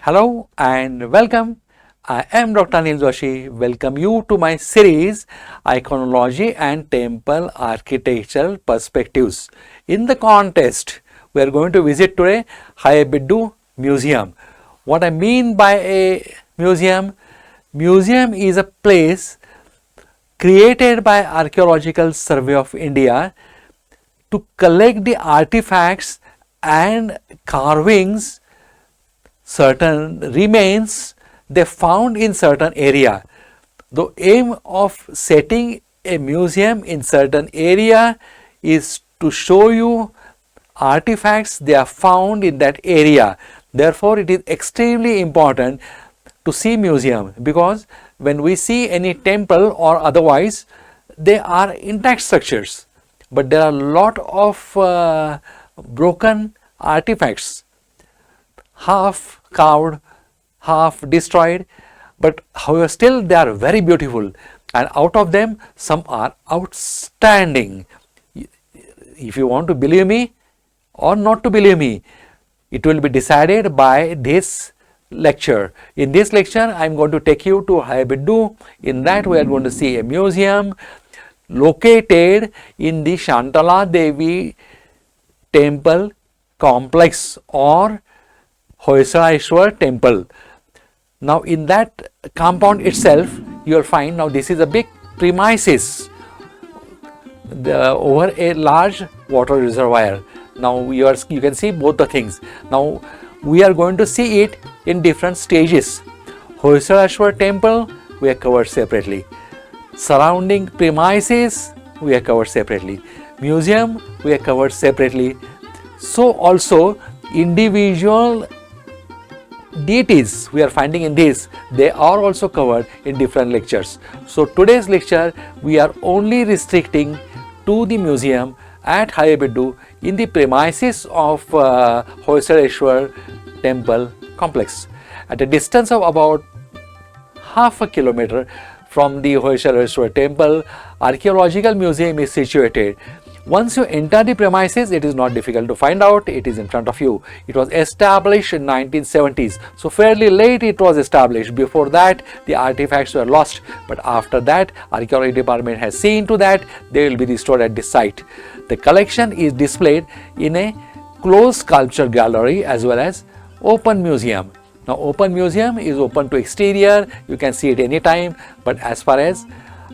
Hello and welcome. I am Dr. Anil Joshi. Welcome you to my series Iconology and Temple Architectural Perspectives. In the contest, we are going to visit today Halebidu Museum. What I mean by a museum is a place created by Archaeological Survey of India to collect the artifacts and carvings, certain remains they found in certain area. The aim of setting a museum in certain area is to show you artifacts they are found in that area. Therefore, it is extremely important to see museum, because when we see any temple or otherwise, they are intact structures, but there are a lot of broken artifacts, half carved, half destroyed, but however still they are very beautiful, and out of them some are outstanding. If you want to believe me or not to believe me, it will be decided by this lecture. In this lecture I am going to take you to Halebidu. In that we are going to see a museum located in the Shantala Devi temple complex or Hoysala temple. Now in that compound itself you will find, now this is a big premises over a large water reservoir. Now you can see both the things. Now we are going to see it in different stages. Hoysala temple we are covered separately. Surrounding premises we are covered separately. Museum we are covered separately. So also individual deities we are finding in this, they are also covered in different lectures. So today's lecture we are only restricting to the museum at Halebidu in the premises of Hoysala temple complex. At a distance of about half a kilometer from the Hoysala temple, archaeological museum is situated. Once you enter the premises, it is not difficult to find out, it is in front of you. It was established in 1970s, so fairly late it was established. Before that the artifacts were lost, but after that archaeology department has seen to that they will be restored at this site. The collection is displayed in a closed sculpture gallery as well as open museum. Now open museum is open to exterior, you can see it anytime, but as far as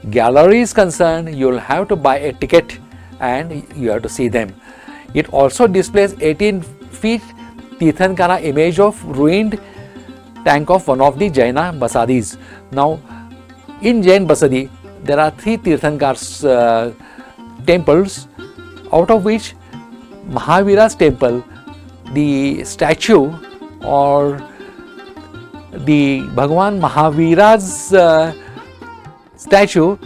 gallery is concerned, you will have to buy a ticket and you have to see them. It also displays 18 feet Tirthankara image of ruined tank of one of the Jaina Basadis. Now in Jain Basadi there are 3 Tirthankars temples, out of which Mahavira's temple, the statue or the Bhagwan Mahavira's statue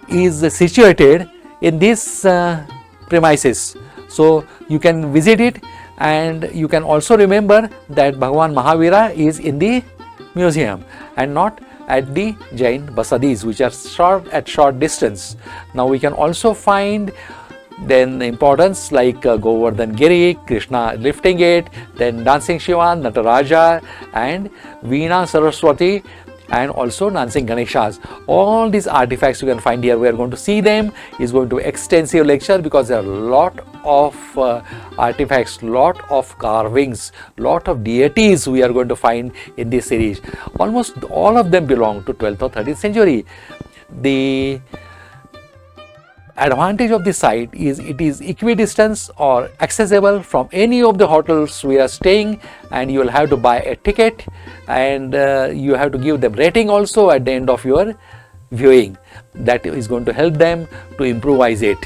is situated in this premises. So you can visit it, and you can also remember that Bhagwan Mahavira is in the museum and not at the Jain Basadis, which are at short distance. Now we can also find then importance like Govardhan Giri, Krishna lifting it, then dancing Shiva, Nataraja and Veena Saraswati, and also dancing Ganeshas. All these artifacts you can find here. We are going to see them. Is going to be extensive lecture because there are a lot of artifacts, lot of carvings, lot of deities we are going to find in this series. Almost all of them belong to 12th or 13th century. The advantage of this site is it is equidistant or accessible from any of the hotels we are staying, and you will have to buy a ticket, and you have to give them rating also at the end of your viewing. That is going to help them to improvise it.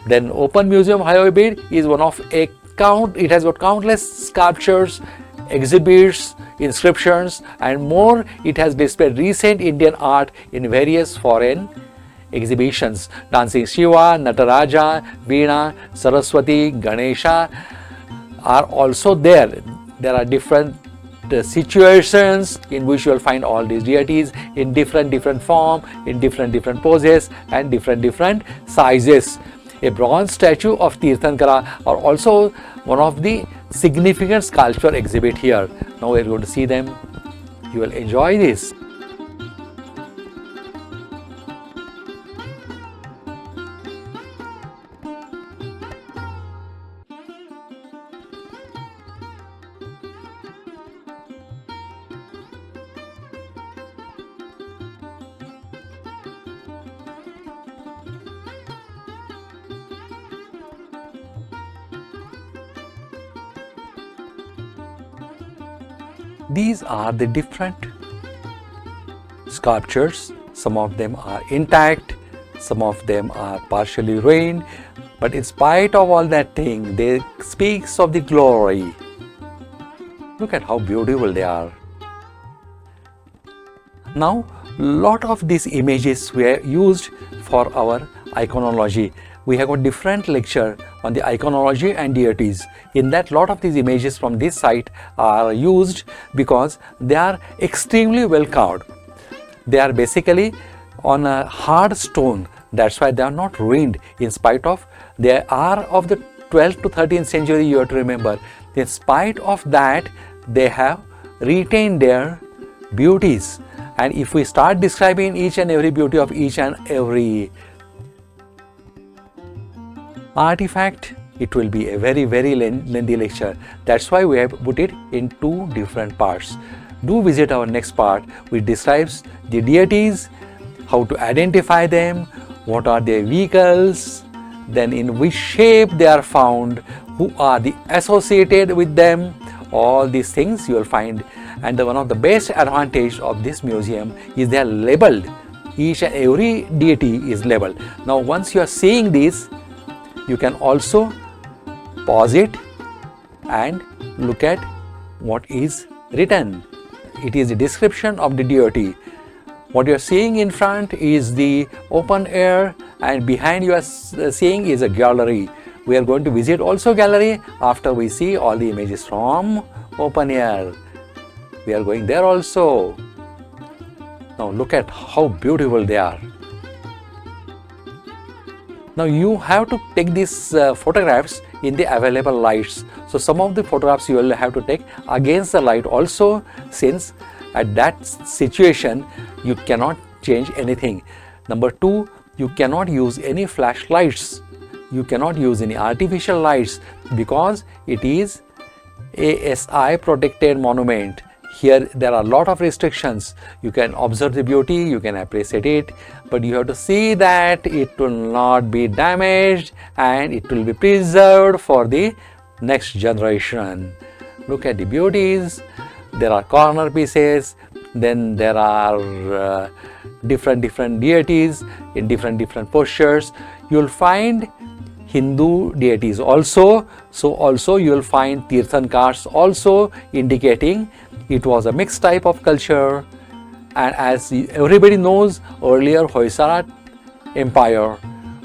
Then Open Museum Halebidu is one of a it has got countless sculptures, exhibits, inscriptions and more. It has displayed recent Indian art in various foreign exhibitions. Dancing Shiva, Nataraja, Veena, Saraswati, Ganesha are also there. There are different situations in which you will find all these deities in different form, in different poses and different sizes. A bronze statue of Tirthankara are also one of the significant sculpture exhibit here. Now we are going to see them You will enjoy this. These are the different sculptures. Some of them are intact, some of them are partially ruined, but in spite of all that thing, they speaks of the glory. Look at how beautiful they are. Now, lot of these images were used for our iconology. We have a different lecture on the iconology and deities. In that, lot of these images from this site are used because they are extremely well carved. They are basically on a hard stone. That's why they are not ruined, in spite of they are of the 12th to 13th century. You have to remember, in spite of that, they have retained their beauties. And if we start describing each and every beauty of each and every artifact, it will be a very lengthy lecture. That's why we have put it in two different parts. Do visit our next part, which describes the deities, how to identify them, what are their vehicles, then in which shape they are found, who are the associated with them. All these things you will find. And one of the best advantage of this museum is they are labeled. Each and every deity is labeled. Now once you are seeing this, you can also pause it and look at what is written. It is a description of the deity. What you are seeing in front is the open air, and behind you are seeing is a gallery. We are going to visit also gallery after we see all the images from open air. We are going there also. Now look at how beautiful they are. Now you have to take these photographs in the available lights. So some of the photographs you will have to take against the light also, since at that situation you cannot change anything. Number two, you cannot use any flashlights. You cannot use any artificial lights because it is ASI protected monument. Here there are a lot of restrictions. You can observe the beauty, you can appreciate it, but you have to see that it will not be damaged and it will be preserved for the next generation. Look at the beauties. There are corner pieces, then there are different deities in different postures. You will find Hindu deities also. So also you will find Tirthankars also, indicating it was a mixed type of culture. And as everybody knows, earlier Hoysala Empire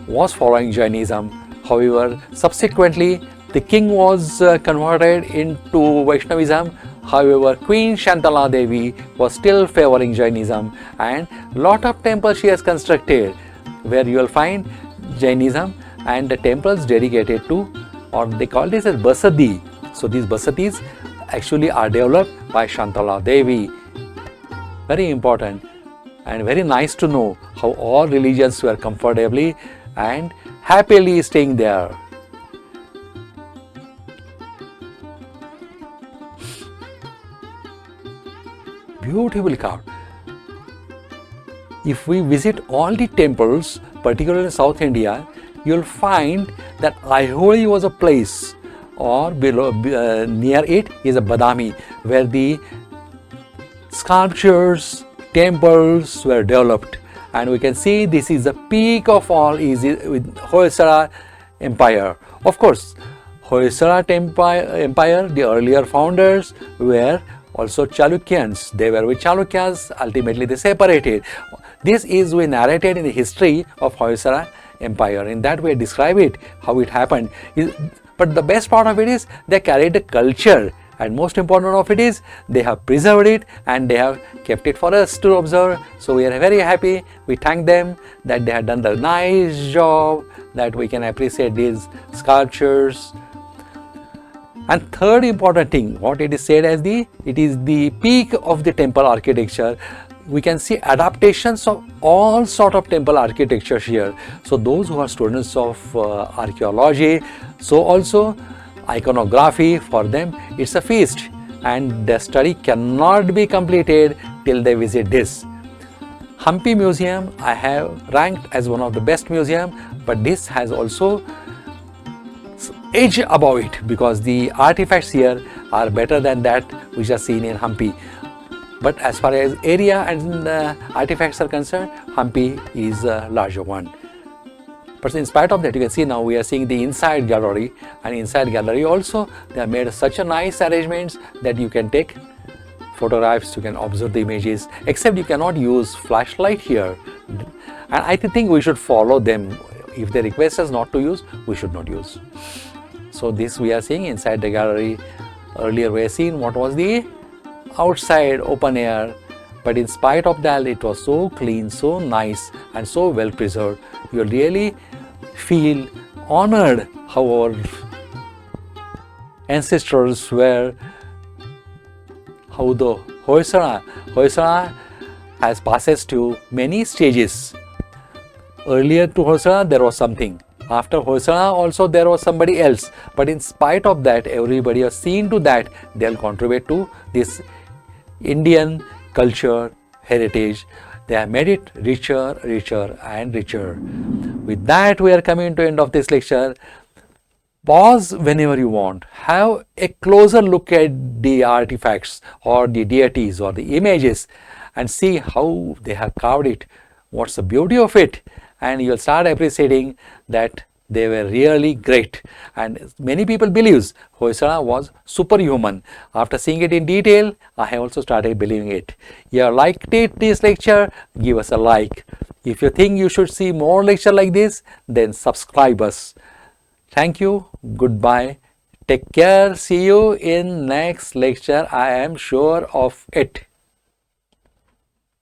was following Jainism. However, subsequently the king was converted into Vaishnavism. However, Queen Shantala Devi was still favoring Jainism, and lot of temples she has constructed where you will find Jainism, and the temples dedicated to, or they call this as Basadi. So these Basadis actually are developed by Shantala Devi. Very important and very nice to know how all religions were comfortably and happily staying there. Beautifully carved. If we visit all the temples, particularly in South India, you will find that Aiholi was a place, or below near it is a Badami, where the sculptures, temples were developed. And we can see this is the peak of all is with Hoysala Empire. Of course, Hoysala Empire, the earlier founders were also Chalukyans. They were with Chalukyas, ultimately they separated. This is we narrated in the history of Hoysala Empire. In that way describe it, how it happened. But the best part of it is they carried the culture, and most important of it is they have preserved it and they have kept it for us to observe. So we are very happy. We thank them that they have done the nice job, that we can appreciate these sculptures. And third important thing, what it is said as it is the peak of the temple architecture. We can see adaptations of all sort of temple architecture here. So those who are students of archaeology, so also iconography, for them it's a feast, and the study cannot be completed till they visit this. Hampi Museum I have ranked as one of the best museum, but this has also edge above it because the artifacts here are better than that which are seen in Hampi. But as far as area and artifacts are concerned, Hampi is a larger one. But in spite of that, you can see now we are seeing the inside gallery, and inside gallery also they have made such a nice arrangements that you can take photographs, you can observe the images, except you cannot use flashlight here. And I think we should follow them. If they request us not to use, we should not use. So this we are seeing inside the gallery. Earlier we have seen what was the outside open air, but in spite of that it was so clean, so nice and so well preserved. You really feel honored how our ancestors were, how the Hoysala has passed to many stages. Earlier to Hoysala there was something. After Hoysala also there was somebody else, but in spite of that everybody has seen to that they'll contribute to this Indian culture heritage. They have made it richer and richer. With that we are coming to end of this lecture. Pause whenever you want, have a closer look at the artifacts or the deities or the images and see how they have carved it, what's the beauty of it, and you'll start appreciating that they were really great. And many people believe Hoysala was superhuman. After seeing it in detail, I have also started believing it. If you liked this lecture, give us a like. If you think you should see more lecture like this, then subscribe us. Thank you. Goodbye. Take care. See you in next lecture. I am sure of it.